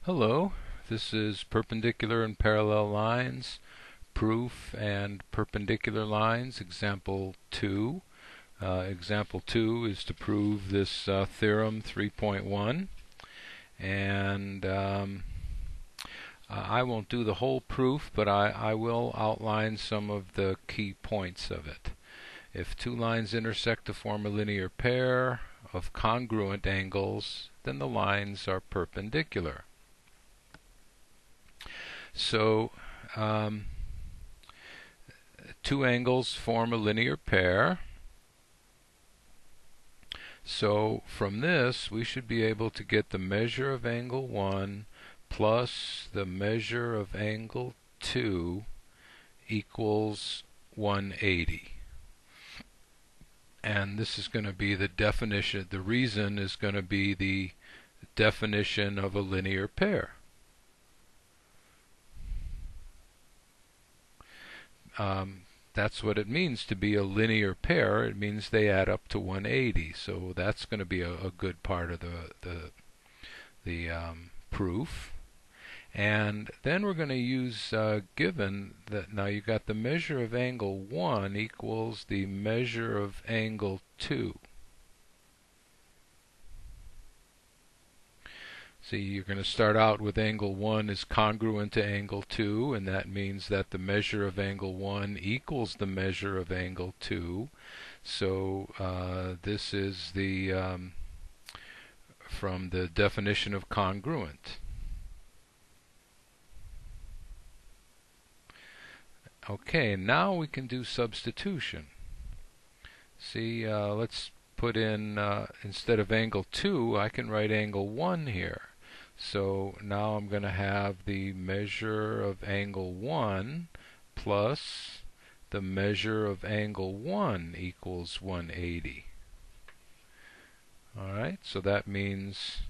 Hello, this is perpendicular and parallel lines, proof and perpendicular lines, example 2. Example 2 is to prove this theorem 3.1, and I won't do the whole proof, but I will outline some of the key points of it. If two lines intersect to form a linear pair of congruent angles, then the lines are perpendicular. So two angles form a linear pair. So from this we should be able to get the measure of angle 1 plus the measure of angle 2 equals 180. And this is going to be the definition. The reason is going to be the definition of a linear pair. That's what it means to be a linear pair. It means they add up to 180. So that's going to be a good part of the proof. And then we're going to use given that now you got the measure of angle 1 equals the measure of angle 2. See, you're going to start out with angle 1 is congruent to angle 2, and that means that the measure of angle 1 equals the measure of angle 2. So this is the from the definition of congruent. Okay, now we can do substitution. See, let's put in, instead of angle 2, I can write angle 1 here. So now I'm going to have the measure of angle 1 plus the measure of angle 1 equals 180. Alright, so that means,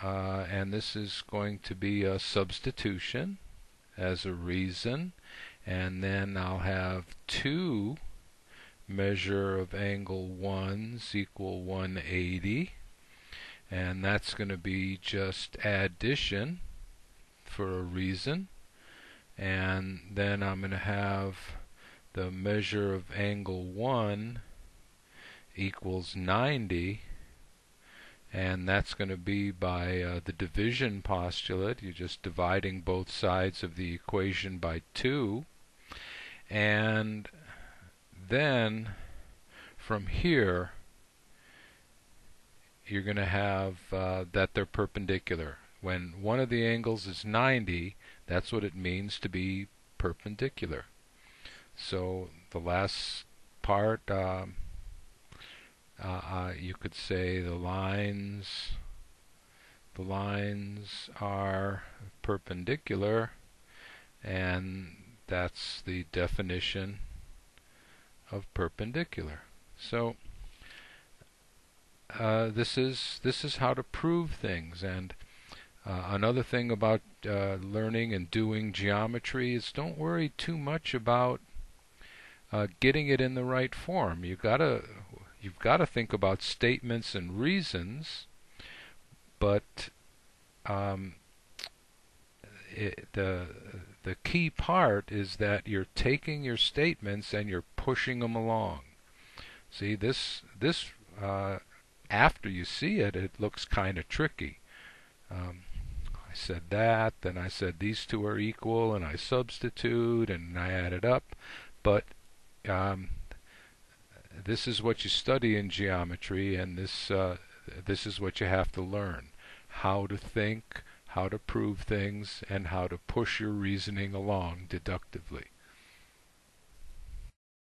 and this is going to be a substitution as a reason, and then I'll have 2 measure of angle 1's equal 180, and that's going to be just addition for a reason. And then I'm going to have the measure of angle 1 equals 90, and that's going to be by the division postulate. You're just dividing both sides of the equation by 2, and then from here you're going to have that they're perpendicular. When one of the angles is 90, that's what it means to be perpendicular. So the last part, you could say the lines are perpendicular, and that's the definition of perpendicular. So this is how to prove things. And another thing about learning and doing geometry is don't worry too much about getting it in the right form. You've got to think about statements and reasons, but the key part is that you're taking your statements and you're pushing them along. See, this after you see it, it looks kind of tricky. I said that, then I said these two are equal, and I substitute, and I add it up. But this is what you study in geometry, and this is what you have to learn: how to think, how to prove things, and how to push your reasoning along deductively.